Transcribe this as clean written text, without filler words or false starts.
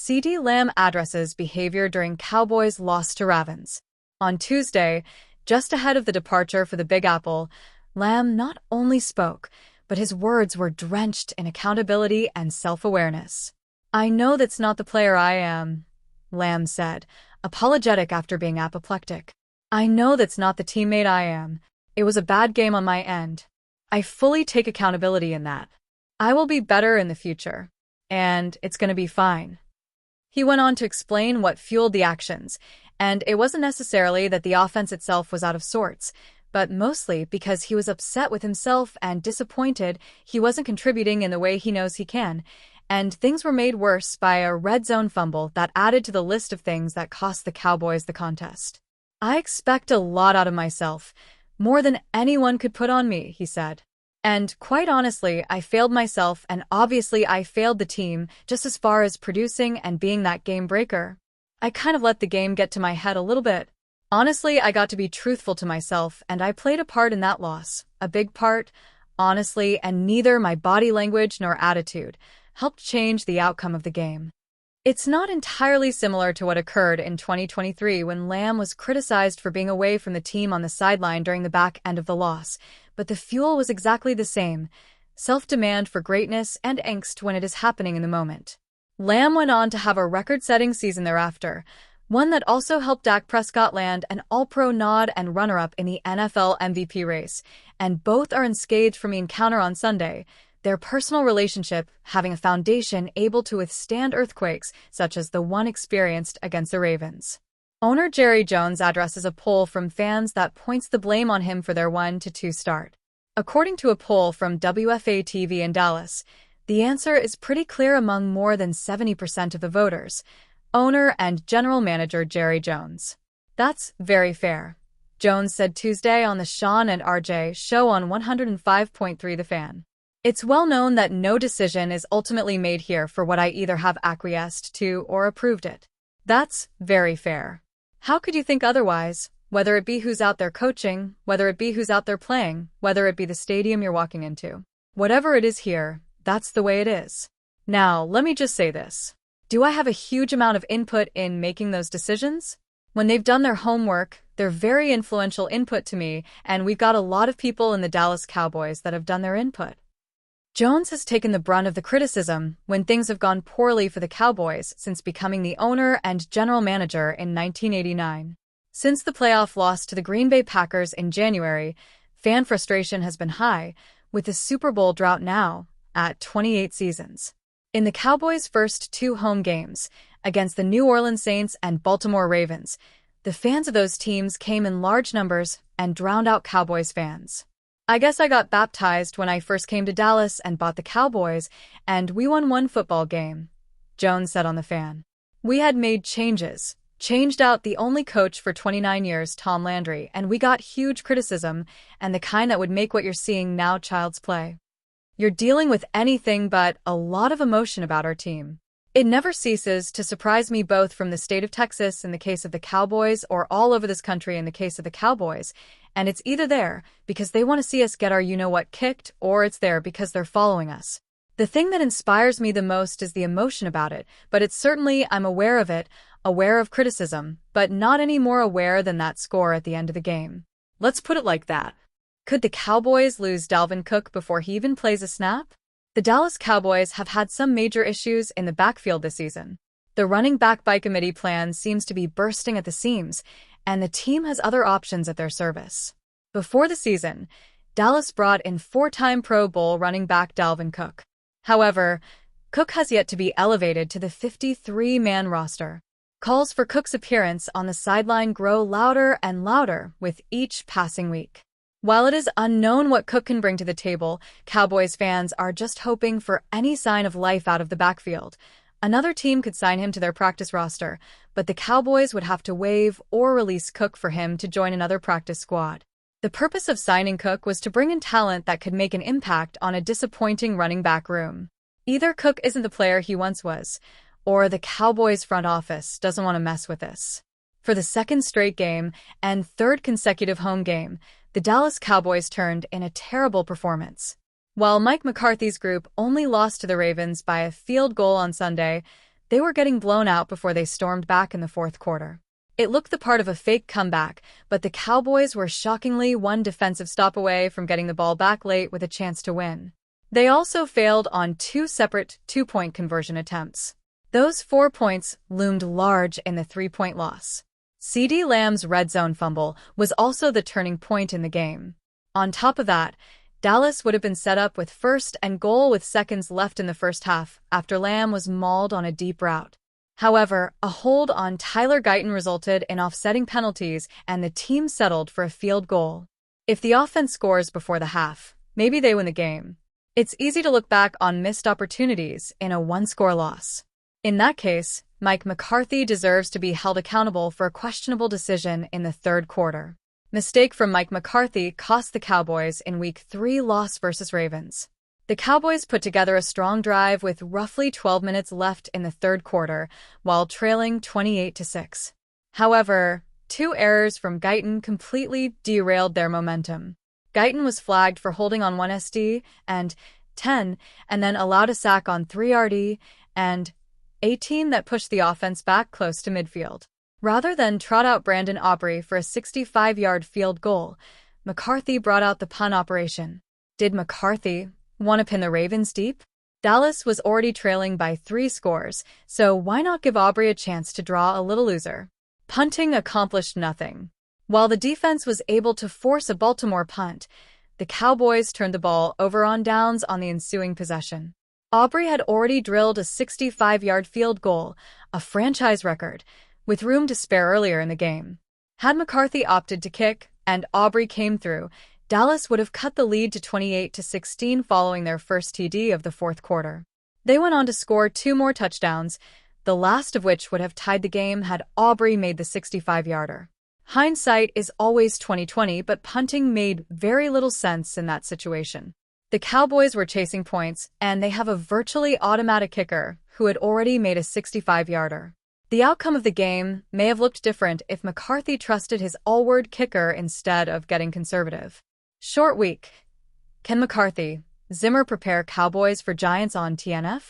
CeeDee Lamb addresses behavior during Cowboys' loss to Ravens. On Tuesday, just ahead of the departure for the Big Apple, Lamb not only spoke, but his words were drenched in accountability and self-awareness. "I know that's not the player I am," Lamb said, apologetic after being apoplectic. "I know that's not the teammate I am. It was a bad game on my end. I fully take accountability in that. I will be better in the future. And it's going to be fine." He went on to explain what fueled the actions, and it wasn't necessarily that the offense itself was out of sorts, but mostly because he was upset with himself and disappointed he wasn't contributing in the way he knows he can, and things were made worse by a red zone fumble that added to the list of things that cost the Cowboys the contest. "I expect a lot out of myself, more than anyone could put on me," he said. "And quite honestly, I failed myself, and obviously I failed the team just as far as producing and being that game breaker. I kind of let the game get to my head a little bit. Honestly, I got to be truthful to myself, and I played a part in that loss, a big part, honestly, and neither my body language nor attitude helped change the outcome of the game." It's not entirely similar to what occurred in 2023 when Lamb was criticized for being away from the team on the sideline during the back end of the loss, but the fuel was exactly the same: self-demand for greatness and angst when it is happening in the moment. Lamb went on to have a record-setting season thereafter, one that also helped Dak Prescott land an All-Pro nod and runner-up in the NFL MVP race, and both are unscathed from the encounter on Sunday, their personal relationship having a foundation able to withstand earthquakes such as the one experienced against the Ravens. Owner Jerry Jones addresses a poll from fans that points the blame on him for their 1-2 start. According to a poll from WFA-TV in Dallas, the answer is pretty clear among more than 70% of the voters: owner and general manager Jerry Jones. "That's very fair," Jones said Tuesday on the Sean and RJ show on 105.3 The Fan. "It's well known that no decision is ultimately made here for what I either have acquiesced to or approved it. That's very fair. How could you think otherwise, whether it be who's out there coaching, whether it be who's out there playing, whether it be the stadium you're walking into? Whatever it is here, that's the way it is. Now, let me just say this. Do I have a huge amount of input in making those decisions? When they've done their homework, they're very influential input to me, and we've got a lot of people in the Dallas Cowboys that have done their input." Jones has taken the brunt of the criticism when things have gone poorly for the Cowboys since becoming the owner and general manager in 1989. Since the playoff loss to the Green Bay Packers in January, fan frustration has been high, with the Super Bowl drought now at 28 seasons. In the Cowboys' first 2 home games, against the New Orleans Saints and Baltimore Ravens, the fans of those teams came in large numbers and drowned out Cowboys fans. "I guess I got baptized when I first came to Dallas and bought the Cowboys, and we won one football game," Jones said on The Fan. "We had made changes, changed out the only coach for 29 years, Tom Landry, and we got huge criticism, and the kind that would make what you're seeing now child's play. You're dealing with anything but a lot of emotion about our team. It never ceases to surprise me, both from the state of Texas in the case of the Cowboys or all over this country in the case of the Cowboys, and it's either there because they want to see us get our you-know-what kicked, or it's there because they're following us. The thing that inspires me the most is the emotion about it, but it's certainly I'm aware of it, aware of criticism, but not any more aware than that score at the end of the game. Let's put it like that. Could the Cowboys lose Dalvin Cook before he even plays a snap? The Dallas Cowboys have had some major issues in the backfield this season. The running back by committee plan seems to be bursting at the seams, and the team has other options at their service. Before the season, Dallas brought in 4-time Pro Bowl running back Dalvin Cook. However, Cook has yet to be elevated to the 53-man roster. Calls for Cook's appearance on the sideline grow louder and louder with each passing week. While it is unknown what Cook can bring to the table, Cowboys fans are just hoping for any sign of life out of the backfield. Another team could sign him to their practice roster, but the Cowboys would have to waive or release Cook for him to join another practice squad. The purpose of signing Cook was to bring in talent that could make an impact on a disappointing running back room. Either Cook isn't the player he once was, or the Cowboys front office doesn't want to mess with this. For the second straight game and third consecutive home game, the Dallas Cowboys turned in a terrible performance. While Mike McCarthy's group only lost to the Ravens by a field goal on Sunday, They were getting blown out before they stormed back in the fourth quarter. It looked the part of a fake comeback, but the Cowboys were shockingly one defensive stop away from getting the ball back late with a chance to win. They also failed on 2 separate two-point conversion attempts. Those 4 points loomed large in the 3-point loss. CeeDee Lamb's red zone fumble was also the turning point in the game. On top of that, Dallas would have been set up with 1st and goal with seconds left in the first half after Lamb was mauled on a deep route. However, a hold on Tyler Guyton resulted in offsetting penalties and the team settled for a field goal. If the offense scores before the half, maybe they win the game. It's easy to look back on missed opportunities in a one-score loss. In that case, Mike McCarthy deserves to be held accountable for a questionable decision in the third quarter. Mistake from Mike McCarthy cost the Cowboys in Week 3 loss versus Ravens. The Cowboys put together a strong drive with roughly 12 minutes left in the third quarter, while trailing 28-6. However, 2 errors from Guyton completely derailed their momentum. Guyton was flagged for holding on 1 SD and 10, and then allowed a sack on 3 RD and 18 that pushed the offense back close to midfield. Rather than trot out Brandon Aubrey for a 65-yard field goal, McCarthy brought out the punt operation. Did McCarthy want to pin the Ravens deep? Dallas was already trailing by 3 scores, so why not give Aubrey a chance to draw a little loser? Punting accomplished nothing. While the defense was able to force a Baltimore punt, the Cowboys turned the ball over on downs on the ensuing possession. Aubrey had already drilled a 65-yard field goal, a franchise record, with room to spare earlier in the game. Had McCarthy opted to kick, and Aubrey came through, Dallas would have cut the lead to 28-16 following their first TD of the fourth quarter. They went on to score 2 more touchdowns, the last of which would have tied the game had Aubrey made the 65-yarder. Hindsight is always 20/20, but punting made very little sense in that situation. The Cowboys were chasing points, and they have a virtually automatic kicker who had already made a 65-yarder. The outcome of the game may have looked different if McCarthy trusted his all-word kicker instead of getting conservative. Short week. Can McCarthy, Zimmer prepare Cowboys for Giants on TNF?